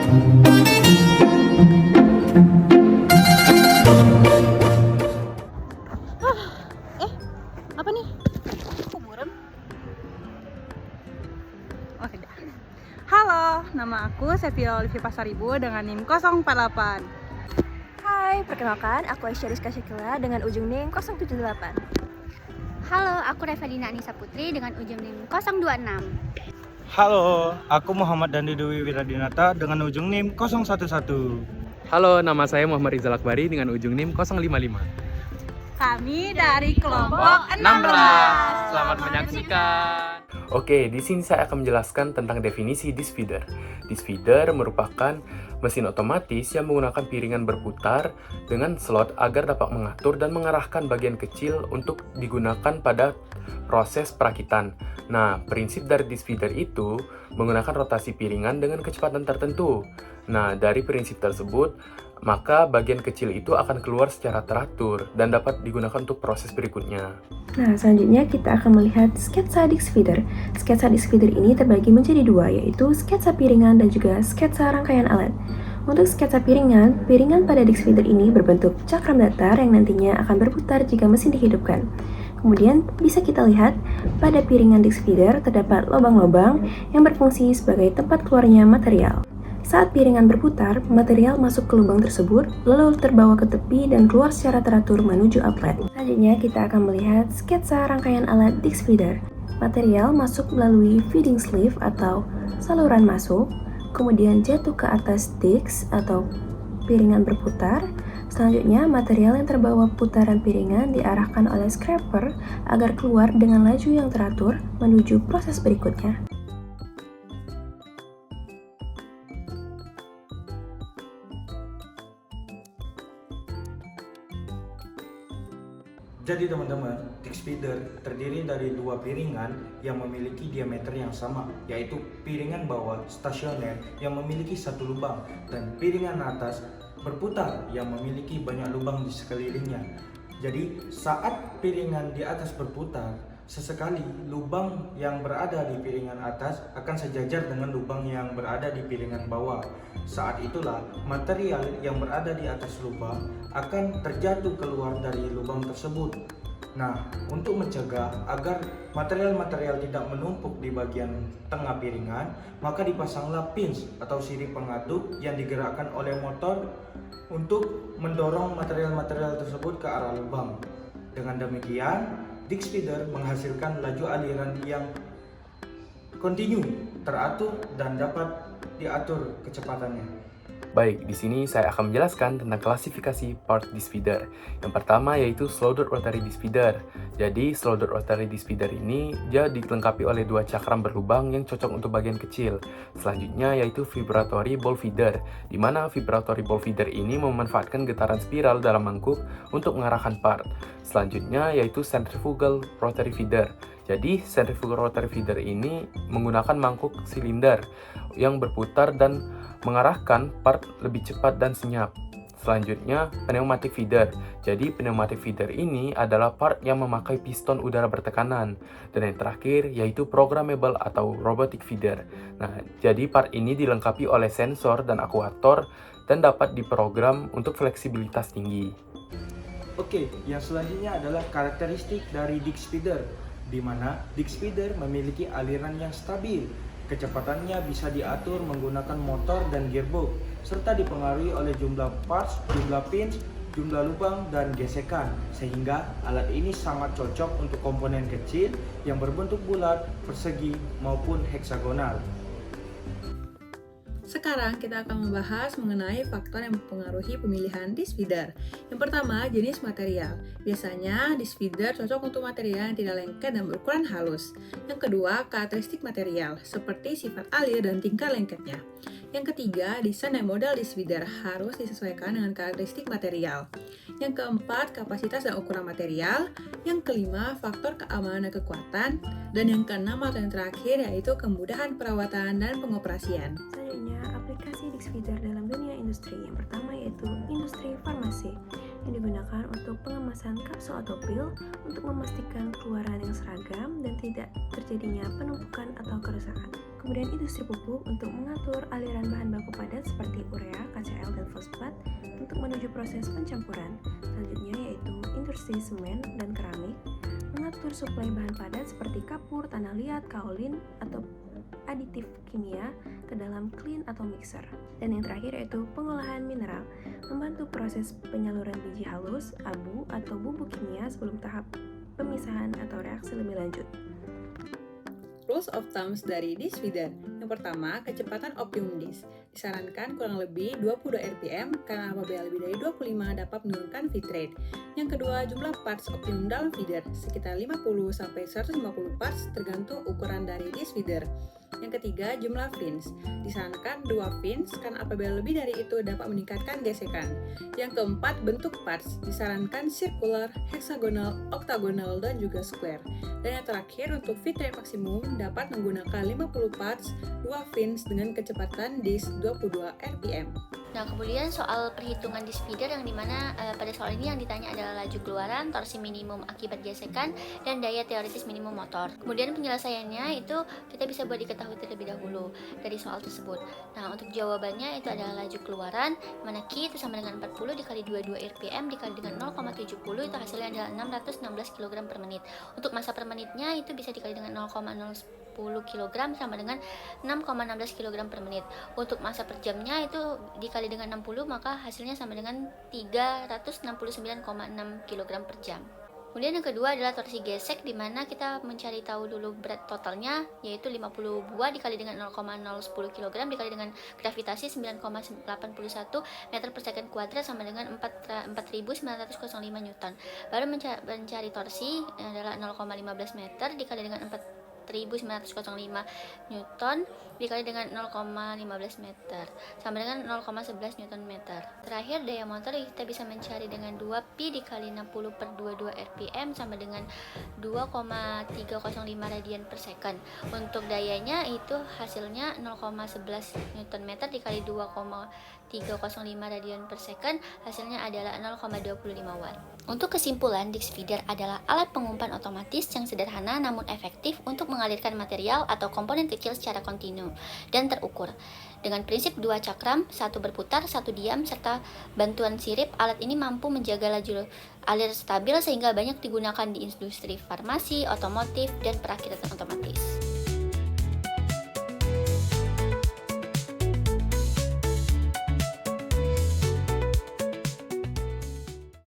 Apa nih? Kuburan? Oh, tidak. Halo, nama aku Sevia Olivia Pasaribu dengan NIM 048. Hai, perkenalkan aku Aisyah Rizka Syakila dengan ujung NIM 078. Halo, aku Revalina Anissa Putri dengan ujung NIM 026. Halo, aku Muhammad Dandi Dewi Wiradinata dengan ujung NIM 011. Halo, nama saya Muhammad Rizal Akbari dengan ujung NIM 055. Kami dari kelompok 16. Selamat menyaksikan. Oke, di sini saya akan menjelaskan tentang definisi disk feeder. Disk feeder merupakan mesin otomatis yang menggunakan piringan berputar dengan slot agar dapat mengatur dan mengarahkan bagian kecil untuk digunakan pada proses perakitan. Nah, prinsip dari disk feeder itu menggunakan rotasi piringan dengan kecepatan tertentu. Nah, dari prinsip tersebut, maka bagian kecil itu akan keluar secara teratur dan dapat digunakan untuk proses berikutnya. Nah, selanjutnya kita akan melihat sketsa disk feeder. Sketsa disk feeder ini terbagi menjadi dua, yaitu sketsa piringan dan juga sketsa rangkaian alat. Untuk sketsa piringan, piringan pada disk feeder ini berbentuk cakram datar yang nantinya akan berputar jika mesin dihidupkan. Kemudian bisa kita lihat pada piringan disk feeder terdapat lubang-lubang yang berfungsi sebagai tempat keluarnya material. Saat piringan berputar, material masuk ke lubang tersebut, lalu terbawa ke tepi dan keluar secara teratur menuju outlet. Selanjutnya kita akan melihat sketsa rangkaian alat disk feeder. Material masuk melalui feeding sleeve atau saluran masuk, kemudian jatuh ke atas disk atau piringan berputar. Selanjutnya, material yang terbawa putaran piringan diarahkan oleh scraper agar keluar dengan laju yang teratur menuju proses berikutnya. Jadi teman-teman, disk feeder terdiri dari dua piringan yang memiliki diameter yang sama, yaitu piringan bawah stasioner yang memiliki satu lubang dan piringan atas berputar yang memiliki banyak lubang di sekelilingnya. Jadi saat piringan di atas berputar, sesekali lubang yang berada di piringan atas akan sejajar dengan lubang yang berada di piringan bawah. Saat itulah material yang berada di atas lubang akan terjatuh keluar dari lubang tersebut. Nah, untuk mencegah agar material-material tidak menumpuk di bagian tengah piringan, maka dipasanglah pins atau sirip pengaduk yang digerakkan oleh motor untuk mendorong material-material tersebut ke arah lubang. Dengan demikian, disk feeder menghasilkan laju aliran yang kontinu, teratur, dan dapat diatur kecepatannya. Baik, di sini saya akan menjelaskan tentang klasifikasi part disk feeder. Yang pertama yaitu slowed rotary disk feeder. Jadi, slowed rotary disk feeder ini dia dilengkapi oleh dua cakram berlubang yang cocok untuk bagian kecil. Selanjutnya yaitu vibratory ball feeder, di mana vibratory ball feeder ini memanfaatkan getaran spiral dalam mangkuk untuk mengarahkan part. Selanjutnya yaitu centrifugal rotary feeder. Jadi, centrifugal rotary feeder ini menggunakan mangkuk silinder yang berputar dan mengarahkan part lebih cepat dan senyap. Selanjutnya, pneumatic feeder. Jadi, pneumatic feeder ini adalah part yang memakai piston udara bertekanan. Dan yang terakhir, yaitu programmable atau robotic feeder. Nah, jadi part ini dilengkapi oleh sensor dan akuator dan dapat diprogram untuk fleksibilitas tinggi. Oke, yang selanjutnya adalah karakteristik dari disk feeder, di mana disk feeder memiliki aliran yang stabil. Kecepatannya bisa diatur menggunakan motor dan gearbox, serta dipengaruhi oleh jumlah parts, jumlah pins, jumlah lubang, dan gesekan. Sehingga alat ini sangat cocok untuk komponen kecil yang berbentuk bulat, persegi, maupun heksagonal. Sekarang kita akan membahas mengenai faktor yang mempengaruhi pemilihan disk feeder. Yang pertama, jenis material. Biasanya disk feeder cocok untuk material yang tidak lengket dan berukuran halus. Yang kedua, karakteristik material, seperti sifat alir dan tingkat lengketnya. Yang ketiga, desain dan model disk feeder harus disesuaikan dengan karakteristik material. Yang keempat, kapasitas dan ukuran material. Yang kelima, faktor keamanan dan kekuatan. Dan yang keenam atau yang terakhir yaitu kemudahan perawatan dan pengoperasian. Selanjutnya, aplikasi disk feeder dalam dunia industri. Yang pertama yaitu industri farmasi, yang digunakan untuk pengemasan kapsul atau pil untuk memastikan keluaran yang seragam dan tidak terjadinya penumpukan atau kerusakan. Kemudian industri pupuk untuk mengatur aliran bahan baku padat seperti urea, KCl, dan fosfat untuk menuju proses pencampuran. Selanjutnya yaitu industri semen dan keramik, mengatur suplai bahan padat seperti kapur, tanah liat, kaolin, atau aditif kimia ke dalam klin atau mixer. Dan yang terakhir yaitu pengolahan mineral, membantu proses penyaluran biji halus, abu, atau bubuk kimia sebelum tahap pemisahan atau reaksi lebih lanjut. Rules of thumbs dari disk feeder. Yang pertama, kecepatan optimum disk. Disarankan kurang lebih 22 rpm karena apabila lebih dari 25 dapat menurunkan feed rate. Yang kedua, jumlah parts optimum dalam feeder sekitar 50-150 parts tergantung ukuran dari disk feeder. Yang ketiga, jumlah fins. Disarankan 2 fins karena apabila lebih dari itu dapat meningkatkan gesekan. Yang keempat, bentuk parts. Disarankan circular, hexagonal, octagonal, dan juga square. Dan yang terakhir, untuk feed rate maksimum dapat menggunakan 50 parts, 2 fins dengan kecepatan disk 22 rpm. Nah, kemudian soal perhitungan disk feeder yang dimana pada soal ini yang ditanya adalah laju keluaran, torsi minimum akibat gesekan, dan daya teoritis minimum motor. Kemudian penyelesaiannya itu kita bisa buat diketahui terlebih dahulu dari soal tersebut. Nah, untuk jawabannya itu adalah laju keluaran, mana Q itu sama dengan 40 dikali 22 rpm dikali dengan 0,70 itu hasilnya adalah 616 kg per menit. Untuk massa per menitnya itu bisa dikali dengan 0,010 kg sama dengan 6,16 kg per menit. Untuk massa per jamnya itu dikali dengan 60 maka hasilnya sama dengan 369,6 kg per jam. Kemudian yang kedua adalah torsi gesek, di mana kita mencari tahu dulu berat totalnya, yaitu 50 buah dikali dengan 0,010 kg dikali dengan gravitasi 9,81 meter per second kuadrat sama dengan 4.905 Newton. Baru mencari torsi adalah 0,15 meter dikali dengan 4.905 Newton dikali dengan 0,15 meter sama dengan 0,11 Newton meter. Terakhir, daya motor kita bisa mencari dengan 2Pi dikali 60 per 22 rpm sama dengan 2,305 radian per second. Untuk dayanya itu hasilnya 0,11 Newton meter dikali 2,305 radian per second, hasilnya adalah 0,25 watt. Untuk kesimpulan, disk feeder adalah alat pengumpan otomatis yang sederhana namun efektif untuk mengalirkan material atau komponen kecil secara kontinu dan terukur. Dengan prinsip 2 cakram, 1 berputar, 1 diam, serta bantuan sirip, alat ini mampu menjaga laju alir stabil sehingga banyak digunakan di industri farmasi, otomotif, dan perakitan otomatis.